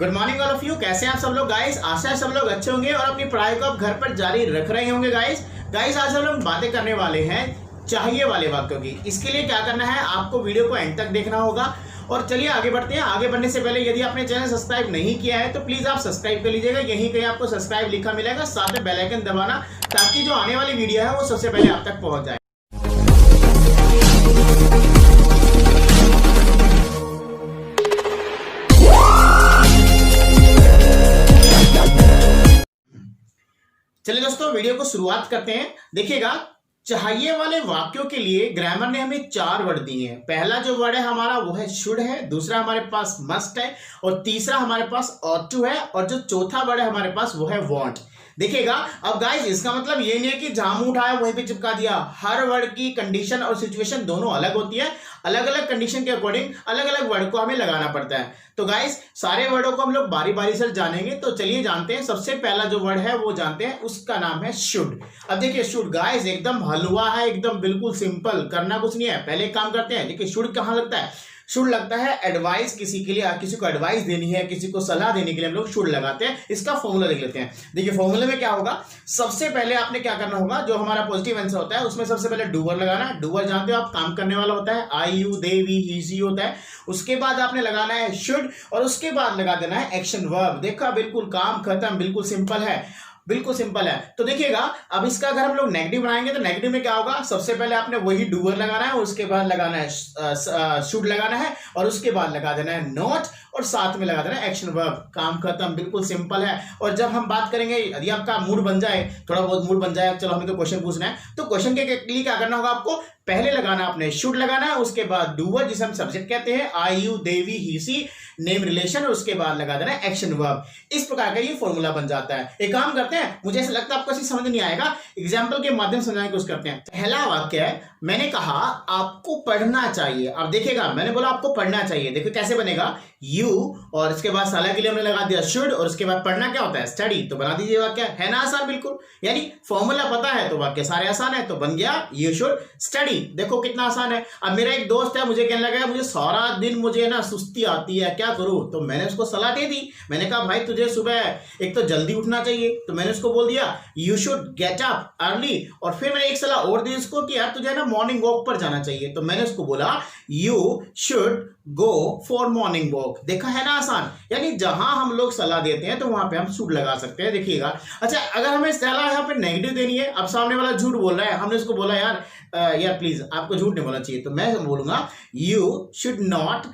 Good morning all of you. कैसे हैं आप सब लोग गाइस? आशा है सब लोग अच्छे होंगे और अपनी पढ़ाई को आप घर पर जारी रख रहे होंगे गाइस आज हम लोग बातें करने वाले हैं चाहिए वाले वाक्यों की। इसके लिए क्या करना है, आपको वीडियो को एंड तक देखना होगा। और चलिए आगे बढ़ते हैं। आगे बढ़ने से पहले यदि आपने चैनल सब्सक्राइब नहीं किया है तो प्लीज आप सब्सक्राइब कर लीजिएगा। यहीं कहीं आपको सब्सक्राइब लिखा मिलेगा, साथ में बेल आइकन दबाना ताकि जो आने वाली वीडियो है वो सबसे पहले आप तक पहुंच जाए। चलिए दोस्तों वीडियो को शुरुआत करते हैं। देखिएगा, चाहिए वाले वाक्यों के लिए ग्रामर ने हमें 4 वर्ड दिए हैं। पहला जो वर्ड है हमारा वो है शुड है, दूसरा हमारे पास मस्ट है और तीसरा हमारे पास ऑट टू है और जो चौथा वर्ड है हमारे पास वो है वांट। देखिएगा, अब गाइस इसका मतलब ये नहीं है कि जहां मुंह उठाया वहीं पे चिपका दिया। हर वर्ड की कंडीशन और सिचुएशन दोनों अलग होती है। अलग अलग कंडीशन के अकॉर्डिंग अलग अलग वर्ड को हमें लगाना पड़ता है। तो गाइस सारे वर्डों को हम लोग बारी बारी से जानेंगे। तो चलिए जानते हैं। सबसे पहला जो वर्ड है वो जानते हैं, उसका नाम है शुड। अब देखिए शुड गाइस एकदम हलवा है, एकदम बिल्कुल सिंपल, करना कुछ नहीं है। पहले एक काम करते हैं। देखिए शुड कहां लगता है? शुड लगता है एडवाइस किसी के लिए, किसी को एडवाइस देनी है, किसी को सलाह देने के लिए हम लोग शुड लगाते हैं। इसका फॉर्मूला देख लेते हैं। देखिए फॉर्मूले में क्या होगा, सबसे पहले आपने क्या करना होगा, जो हमारा पॉजिटिव आंसर होता है उसमें सबसे पहले डूवर लगाना है। डूवर जानते हो आप, काम करने वाला होता है। I you they we he सी होता है। उसके बाद आपने लगाना है शुड और उसके बाद लगा देना है एक्शन वर्ब। देखा, बिल्कुल काम खत्म, बिल्कुल सिंपल है, बिल्कुल सिंपल है। तो देखिएगा, अब इसका अगर हम लोग नेगेटिव बनाएंगे तो नेगेटिव में क्या होगा, सबसे पहले आपने वही डूअर लगाना है, उसके बाद लगाना है शुड लगाना है और उसके बाद लगा देना है नॉट और साथ में लगा देना है एक्शन वर्ब। काम खत्म, बिल्कुल सिंपल है। और जब हम बात करेंगे, यदि आपका मूड बन जाए, थोड़ा बहुत मूड बन जाए, चलो हमें तो क्वेश्चन पूछना है, तो क्वेश्चन के लिए क्या करना होगा, आपको पहले लगाना आपने शुड लगाना है, उसके बाद डूअर जिसे हम सब्जेक्ट कहते हैं, I you they we he she name relation, और उसके बाद लगा देना है एक्शन वर्ब। इस प्रकार का ये फॉर्मूला बन जाता है। एक काम करते हैं, मुझे ऐसा लगता है आपको समझ नहीं आएगा, एग्जाम्पल के माध्यम से समझाने की कोशिश करते हैं। पहला वाक्य है, मैंने कहा आपको पढ़ना चाहिए। अब देखिएगा, मैंने बोला आपको पढ़ना चाहिए। देखो कैसे बनेगा, यू और इसके बाद साला के लिए हमने लगा दिया शुड और उसके बाद पढ़ना क्या होता है, स्टडी। तो बना दीजिए वाक्य, है ना आसान बिल्कुल। यानी फॉर्मूला पता है तो वाक्य सारे आसान है। तो बन गया यू शुड स्टडी। देखो कितना आसान है। अब मेरा एक दोस्त है, मुझे कहने लगा मुझे सारा दिन मुझे ना सुस्ती आती है, क्या करूं? तो मैंने उसको सलाह दे दी। मैंने कहा भाई तुझे सुबह एक तो जल्दी उठना चाहिए। तो मैंने उसको बोल दिया you should get up early. और फिर मैंने एक सलाह और दी उसको कि यार तुझे ना मॉर्निंग वॉक पर जाना चाहिए। तो मैंने उसको बोला you should go for morning walk. देखा है ना आसान। यानी जहां हम लोग सलाह देते हैं तो वहां पे हम शुड लगा सकते हैं। देखिएगा, अच्छा अगर हमें सलाह यहाँ पे नेगेटिव देनी है, अब सामने वाला झूठ बोल रहा है, हमने उसको बोला यार प्लीज आपको झूठ नहीं बोलना चाहिए, तो मैं बोलूंगा you should not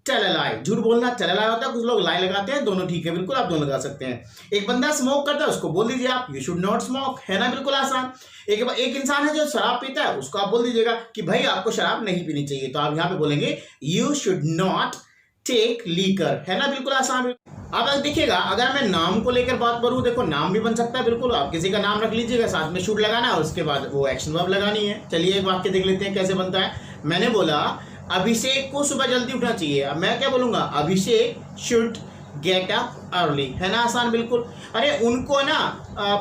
tell a lie. झूठ बोलना टेल अ लाई होता है, कुछ लोग लाई लगाते हैं, दोनों ठीक है, बिल्कुल आप दोनों लगा सकते हैं। एक बंदा स्मोक करता है, उसको बोल दीजिए आप यू शुड नॉट स्मोक, है ना, बिल्कुल आसान। एक इंसान है जो शराब पीता है, उसको आप बोल दीजिएगा कि भाई आपको शराब नहीं पीनी चाहिए। तो आप यहाँ पे बोलेंगे you should not take liquor, है ना, बिल्कुल आसान। अब देखिएगा, अगर मैं नाम को लेकर बात करूं, देखो नाम भी बन सकता है, बिल्कुल आप किसी का नाम रख लीजिएगा, साथ में शुड लगाना है और उसके बाद वो एक्शन वर्ब लगानी है। चलिए एक वाक्य देख लेते हैं कैसे बनता है। मैंने बोला अभिषेक को सुबह जल्दी उठना चाहिए। अब मैं क्या बोलूंगा, अभिषेक शुड गेट अप अर्ली, है ना आसान बिल्कुल। अरे उनको ना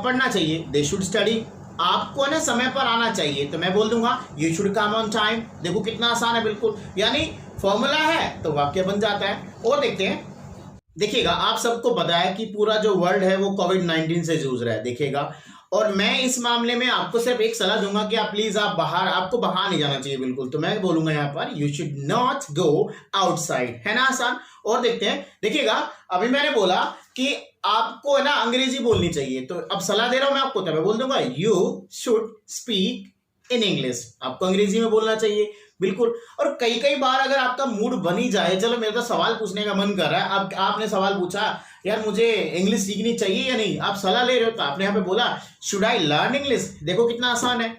पढ़ना चाहिए, दे शुड स्टडी। आपको ना समय पर आना चाहिए, तो मैं बोल दूंगा you should come on time. देखो कितना आसान है बिल्कुल। यानी फॉर्मूला है तो वाक्य बन जाता है। और देखते हैं, देखिएगा आप सबको पता है कि पूरा जो वर्ल्ड है वो कोविड-19 से जूझ रहा है। देखिएगा, और मैं इस मामले में आपको सिर्फ एक सलाह दूंगा कि आप प्लीज आपको बाहर नहीं जाना चाहिए बिल्कुल। तो मैं बोलूंगा यहाँ पर you should not go outside, है ना आसान। और देखते हैं, देखिएगा अभी मैंने बोला कि आपको है ना अंग्रेजी बोलनी चाहिए, तो अब सलाह दे रहा हूं मैं आपको, तो मैं बोल दूंगा you should speak in English. आपको अंग्रेजी में बोलना चाहिए बिल्कुल। और कई बार अगर आपका मूड बन ही जाए, चलो मेरे तो सवाल पूछने का मन कर रहा है, अब आपने सवाल पूछा यार मुझे इंग्लिश सीखनी चाहिए या नहीं, आप सलाह ले रहे हो, तो आपने यहाँ पे बोला शुड आई लर्न इंग्लिश। देखो कितना आसान है।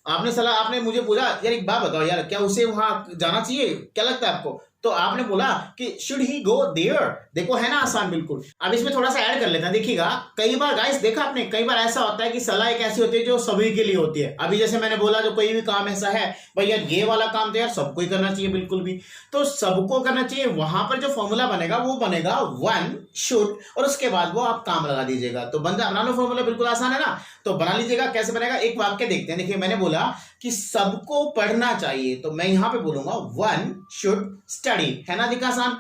आपने मुझे पूछा यार एक बात बताओ यार, क्या उसे वहां जाना चाहिए, क्या लगता है आपको? तो आपने बोला कि शुड ही गो देयर। देखो है ना आसान बिल्कुल। अब इसमें थोड़ा सा ऐड कर लेते हैं। देखिएगा, कई बार गाइस देखा आपने, कई बार ऐसा होता है कि सलाह एक ऐसी होती है जो सभी के लिए होती है। अभी जैसे मैंने बोला जो कोई भी काम ऐसा है भाई यार ये वाला काम तो यार सबको ही करना चाहिए बिल्कुल भी, तो सबको करना चाहिए। वहां पर जो फॉर्मूला बनेगा वो बनेगा वन शुड और उसके बाद वो आप काम लगा दीजिएगा। तो बना लो फॉर्मूला, बिल्कुल आसान है ना। तो बना लीजिएगा, कैसे बनेगा एक वाक्य देखते हैं। देखिए मैंने बोला कि सबको पढ़ना चाहिए, तो मैं यहां पे बोलूंगा वन शुड स्टडी, है ना, दिखा आसान।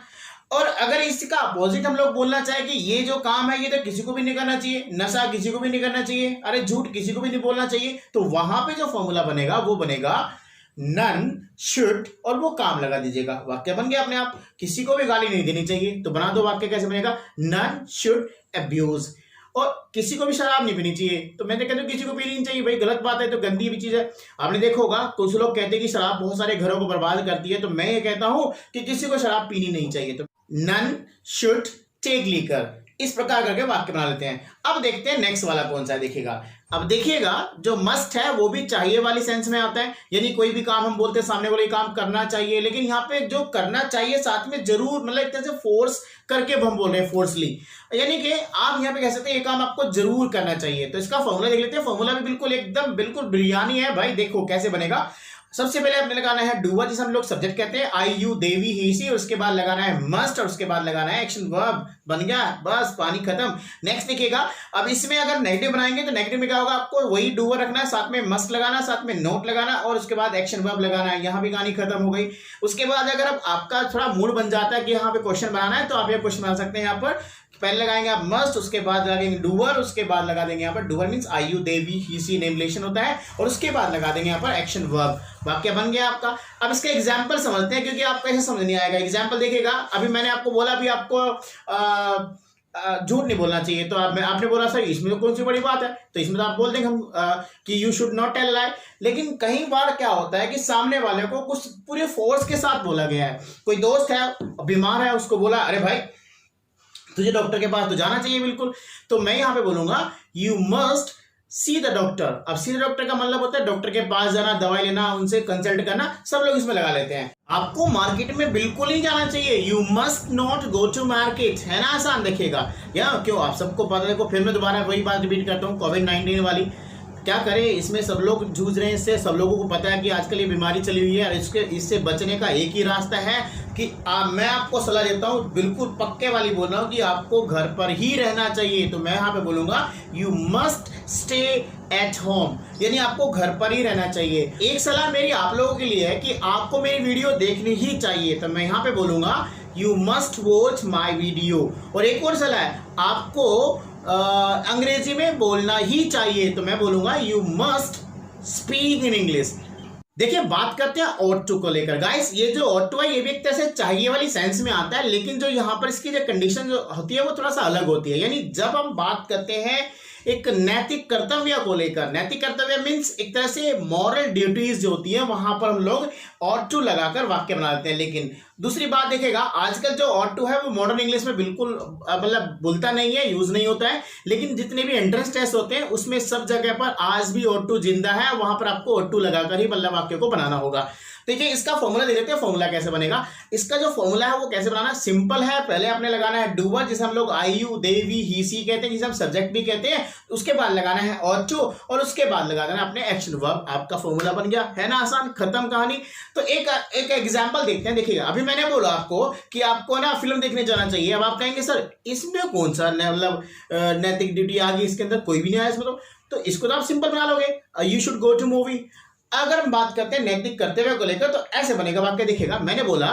और अगर इसका अपोजिट हम लोग बोलना चाहें कि ये जो काम है ये तो किसी को भी नहीं करना चाहिए, नशा किसी को भी नहीं करना चाहिए, अरे झूठ किसी को भी नहीं बोलना चाहिए, तो वहां पे जो फॉर्मूला बनेगा वो बनेगा नन शुड और वो काम लगा दीजिएगा, वाक्य बन गया अपने आप। किसी को भी गाली नहीं देनी चाहिए, तो बना दो वाक्य, कैसे बनेगा? None should abuse. और किसी को भी शराब नहीं पीनी चाहिए, तो मैं तो कहता हूँ किसी को पीनी नहीं चाहिए भाई, गलत बात है, तो गंदी भी चीज है। आपने देखा होगा कुछ लोग कहते हैं कि शराब बहुत सारे घरों को बर्बाद करती है, तो मैं ये कहता हूं कि किसी को शराब पीनी नहीं चाहिए। तो नन शुड टेक लीकर, इस प्रकार करके वाक्य बना लेते हैं। अब देखते हैं नेक्स्ट वाला कौन सा है, देखिएगा। अब देखिएगा जो मस्ट है वो भी चाहिए वाली सेंस में आता है, यानी कोई भी काम हम बोलते हैं सामने वाले काम करना चाहिए, लेकिन यहाँ पे जो करना चाहिए साथ में जरूर, मतलब एक तरह से फोर्स करके हम बोल रहे हैं, फोर्सली, यानी कि आप यहाँ पे कह सकते हैं ये काम आपको जरूर करना चाहिए। तो इसका फॉर्मूला देख लेते हैं। फॉर्मूला भी बिल्कुल एकदम बिल्कुल बिरयानी है भाई, देखो कैसे बनेगा। सबसे पहले आपने लगाना है डूअर, जिसे हम लोग सब्जेक्ट कहते हैं, I you they we he सी, उसके बाद लगाना है मस्ट और उसके बाद लगाना है एक्शन वर्ब, बन गया, बस पानी खत्म। नेक्स्ट देखिएगा, अब इसमें अगर नेगेटिव बनाएंगे तो नेगेटिव में क्या होगा, आपको वही डूअर रखना है, साथ में मस्ट लगाना, साथ में नोट लगाना और उसके बाद एक्शन वर्ब लगाना है। यहाँ भी कहानी खत्म हो गई। उसके बाद अगर अब आपका थोड़ा मूड बन जाता है कि यहाँ पे क्वेश्चन बनाना है, तो आप ये क्वेश्चन बना सकते हैं। यहाँ पर पहले लगाएंगे आप मस्ट, उसके बाद लगाएंगे डूअर, उसके बाद लगा देंगे यहाँ पर doer means I you they we he she name relation होता है, और उसके बाद लगा देंगे यहाँ पर एक्शन वर्ब। वाक्य बन गया आपका। अब इसके एग्जाम्पल समझते हैं, क्योंकि आपको ऐसे समझ नहीं आएगा। एग्जाम्पल देखिएगा, अभी मैंने आपको बोला भी आपको झूठ नहीं बोलना चाहिए, तो आपने बोला सर इसमें तो कौन सी बड़ी बात है, तो इसमें तो आप बोल देंगे हम कि you should not tell lie. लेकिन कई बार क्या होता है कि सामने वाले को कुछ पूरे फोर्स के साथ बोला गया है। कोई दोस्त है बीमार है, उसको बोला अरे भाई तुझे डॉक्टर के पास तो जाना चाहिए बिल्कुल, तो मैं यहाँ पे बोलूंगा you must see the doctor. अब सी द डॉक्टर का मतलब होता है डॉक्टर के पास जाना, दवाई लेना, उनसे कंसल्ट करना, सब लोग इसमें लगा लेते हैं। आपको मार्केट में बिल्कुल नहीं जाना चाहिए, you must not go to market, है ना आसान। देखिएगा या क्यों, आप सबको पता, देखो फिर मैं दोबारा वही बात रिपीट करता हूँ, कोविड-19 वाली, क्या करें, इसमें सब लोग जूझ रहे हैं इससे, सब लोगों को पता है कि आजकल ये बीमारी चली हुई है, और इससे बचने का एक ही रास्ता है कि मैं आपको सलाह देता हूँ, बिल्कुल पक्के वाली बोल रहा हूँ कि आपको घर पर ही रहना चाहिए। तो मैं यहाँ पे बोलूंगा you must stay at home, यानी आपको घर पर ही रहना चाहिए। एक सलाह मेरी आप लोगों के लिए है कि आपको मेरी वीडियो देखनी ही चाहिए, तो मैं यहाँ पे बोलूंगा you must watch my video. और एक और सलाह है, आपको अंग्रेजी में बोलना ही चाहिए, तो मैं बोलूंगा you must speak in English. देखिए बात करते हैं ought to को लेकर। गाइस ये जो ought to है ये भी एक तरह से चाहिए वाली सेंस में आता है, लेकिन जो यहाँ पर इसकी जो कंडीशन जो होती है वो थोड़ा सा अलग होती है। यानी जब हम बात करते हैं एक नैतिक कर्तव्य को लेकर, नैतिक कर्तव्य मीन्स एक तरह से मॉरल ड्यूटीज जो होती है, वहां पर हम लोग ought to लगाकर वाक्य बना देते हैं। लेकिन दूसरी बात देखिएगा, आजकल जो ought to है वो मॉडर्न इंग्लिश में बिल्कुल मतलब बोलता नहीं है, यूज नहीं होता है, लेकिन जितने भी एंट्रेंस टेस्ट होते हैं उसमें सब जगह पर आज भी ought to जिंदा है, वहां पर आपको ought to लगाकर ही मतलब वाक्य को बनाना होगा। देखिए इसका फॉर्मूला दे देते हैं, फॉर्मूला कैसे बनेगा। इसका जो फॉर्मूला है वो कैसे बनाना, सिंपल है। पहले आपने लगाना है डूअर, जिसे हम लोग आई यू दे वी ही सी कहते हैं, जिसे हम सब्जेक्ट भी कहते हैं। उसके बाद लगाना है ought to, और उसके बाद लगा देना अपने एक्शन वर्ब। आपका फॉर्मूला बन गया, है ना आसान, खत्म कहानी। तो एक एग्जांपल देखते हैं। देखिएगा अभी मैंने बोला आपको कि आपको ना फिल्म देखने जाना चाहिए। अब आप कहेंगे सर इसमें कौन सा मतलब नैतिक ड्यूटी आ गई, इसके अंदर कोई भी नहीं आया इसमें, तो इसको तो आप सिंपल बना लोगे, you should go to movie. अगर हम बात करते हैं नैतिक कर्तव्य को लेकर, तो ऐसे बनेगा वाक्य। देखिएगा मैंने बोला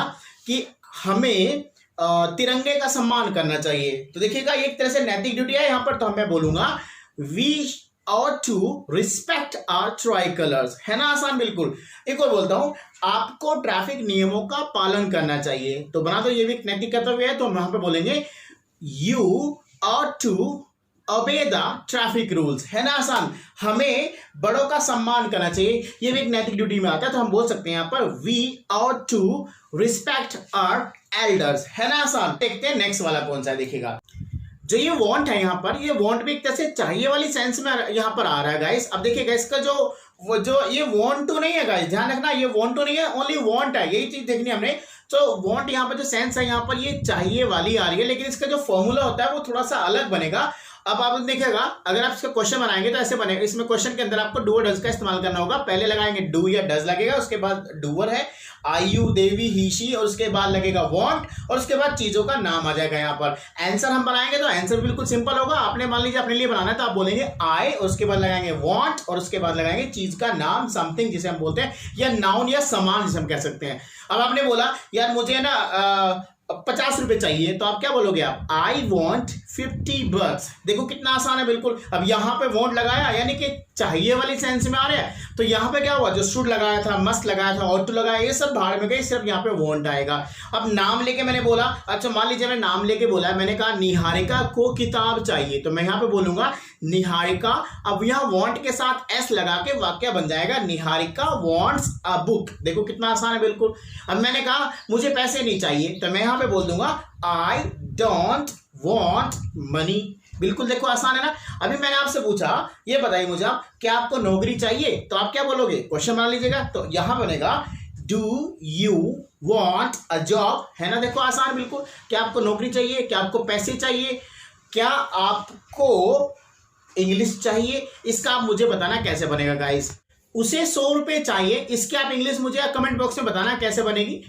कि हमें तिरंगे का सम्मान करना चाहिए, तो देखिएगा एक तरह से नैतिक ड्यूटी है यहाँ पर, तो मैं बोलूंगा we ought to respect our tricolors, है ना आसान बिल्कुल। एक और बोलता हूं, आपको ट्रैफिक नियमों का पालन करना चाहिए, तो बना दो, ये भी एक नैतिक कर्तव्य है, तो हम यहाँ पे बोलेंगे you ought to obey the traffic rules, है ना आसान। हमें बड़ों का सम्मान करना चाहिए, ये भी एक नैतिक ड्यूटी में आता है, तो हम बोल सकते हैं यहाँ पर we ought to respect our elders, है ना आसान। देखते हैं नेक्स्ट वाला कौन सा है। देखिएगा जो ये वांट है यहाँ पर, ये वांट भी एक तरह से चाहिए वाली सेंस में यहाँ पर आ रहा है गाइस। अब देखिएगा इसका जो ये वांट टू नहीं है गाइस, ध्यान रखना, ये वांट टू नहीं है, ओनली वांट है, यही चीज देखनी हमने। तो वांट यहाँ पर जो सेंस है यहाँ पर ये चाहिए वाली आ रही है, लेकिन इसका जो फॉर्मूला होता है वो थोड़ा सा अलग बनेगा। अब आप देखिएगा अगर आप इसका क्वेश्चन बनाएंगे तो ऐसे बनेगा, इसमें क्वेश्चन के अंदर आपको डू और डज का इस्तेमाल करना होगा। पहले लगाएंगे डू या डज लगेगा, उसके बाद डूअर है I you they we he she, और उसके बाद लगेगा वांट, और उसके बाद चीजों का नाम आ जाएगा। यहाँ पर आंसर हम बनाएंगे तो आंसर बिल्कुल सिंपल होगा। आपने मान लीजिए अपने लिए बनाना है तो आप बोलेंगे आई, और उसके बाद लगाएंगे वांट, और उसके बाद लगाएंगे चीज का नाम, समथिंग जिसे हम बोलते हैं, या नाउन या समान जिसे हम कह सकते हैं। अब आपने बोला यार मुझे ना अब 50 रुपए चाहिए तो आप क्या बोलोगे, आप आई वॉन्ट 50 bucks। देखो कितना आसान है बिल्कुल। अब यहाँ पे वॉन्ट लगाया यानी कि चाहिए वाली सेंस में आ रहा है, तो यहाँ पे क्या हुआ, जो शुड लगाया था, मस्ट लगाया था, ऑट टू लगाया, ये सब बाहर में गए, सिर्फ यहाँ पे वॉन्ट आएगा। अब नाम लेके मैंने बोला, अच्छा मान लीजिए मैं नाम लेके बोला, मैंने कहा निहारिका को किताब चाहिए, तो मैं यहाँ पे बोलूंगा निहारिका। अब यहाँ वॉन्ट के साथ एस लगा के वाक्य बन जाएगा निहारिका वॉन्ट्स अ बुक। देखो कितना आसान है बिल्कुल। अब मैंने कहा मुझे पैसे नहीं चाहिए, तो मैं यहाँ पे बोल दूंगा आई डोंट वॉन्ट मनी। बिल्कुल देखो आसान है ना। अभी मैंने आपसे पूछा ये बताइए मुझे आप, क्या आपको नौकरी चाहिए, तो आप क्या बोलोगे, क्वेश्चन बना लीजिएगा, तो यहां बनेगा do you want a job, है ना। देखो आसान बिल्कुल। क्या आपको नौकरी चाहिए, क्या आपको पैसे चाहिए, क्या आपको इंग्लिश चाहिए, इसका आप मुझे बताना कैसे बनेगा गाइस। उसे 100 रुपए चाहिए, इसके आप इंग्लिश मुझे कमेंट बॉक्स में बताना कैसे बनेगी।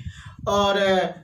और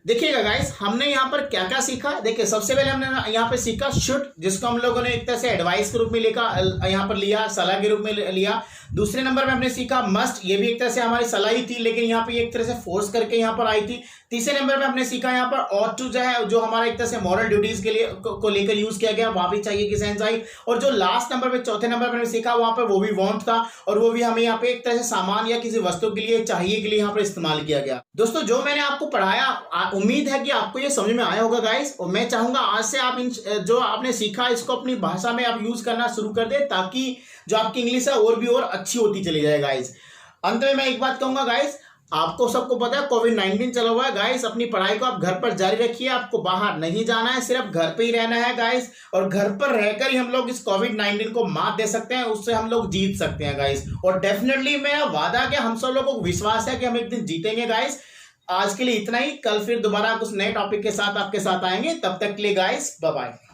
देखिएगा गाइस, हमने यहाँ पर क्या क्या सीखा। देखिए सबसे पहले हमने यहाँ पे सीखा शुड, जिसको हम लोगों ने एक तरह से एडवाइस के रूप में लिखा, यहाँ पर लिया, सलाह के रूप में लिया। दूसरे नंबर में हमने सीखा मस्ट, ये भी एक तरह से हमारी सलाह ही थी, लेकिन यहाँ पे एक तरह से फोर्स करके यहाँ पर आई थी। तीसरे नंबर पे हमने सीखा यहाँ पर ऑट टू जो है, जो हमारा एक तरह से मॉरल ड्यूटीज के लिए को लेकर यूज किया गया, वहां भी चाहिए की सेंस आई। और जो लास्ट नंबर पे, चौथे नंबर पे हमने सीखा, वहां पर वो भी वांट था, और वो भी हमें यहाँ पे एक तरह से सामान या किसी वस्तु के लिए, चाहिए के लिए यहाँ पर इस्तेमाल किया गया। दोस्तों जो मैंने आपको पढ़ाया, उम्मीद है कि आपको ये समझ में आया होगा गाइस। और मैं चाहूंगा आज से आप इन जो आपने सीखा इसको अपनी भाषा में आप यूज करना शुरू कर दे, ताकि जो आपकी इंग्लिश है और भी और अच्छी होती चली जाए गाइस। अंत में मैं एक बात कहूंगा गाइस, आपको सबको पता है कोविड-19 चला हुआ है गाइस, अपनी पढ़ाई को आप घर पर जारी रखिए, आपको बाहर नहीं जाना है, सिर्फ घर पे ही रहना है गाइस। और घर पर रहकर ही हम लोग इस कोविड-19 को मात दे सकते हैं, उससे हम लोग जीत सकते हैं गाइस। और डेफिनेटली मेरा वादा कि हम सब लोगों को विश्वास है कि हम एक दिन जीतेंगे गाइस। आज के लिए इतना ही, कल फिर दोबारा कुछ नए टॉपिक के साथ आपके साथ आएंगे, तब तक के लिए गाइस बाय बाय।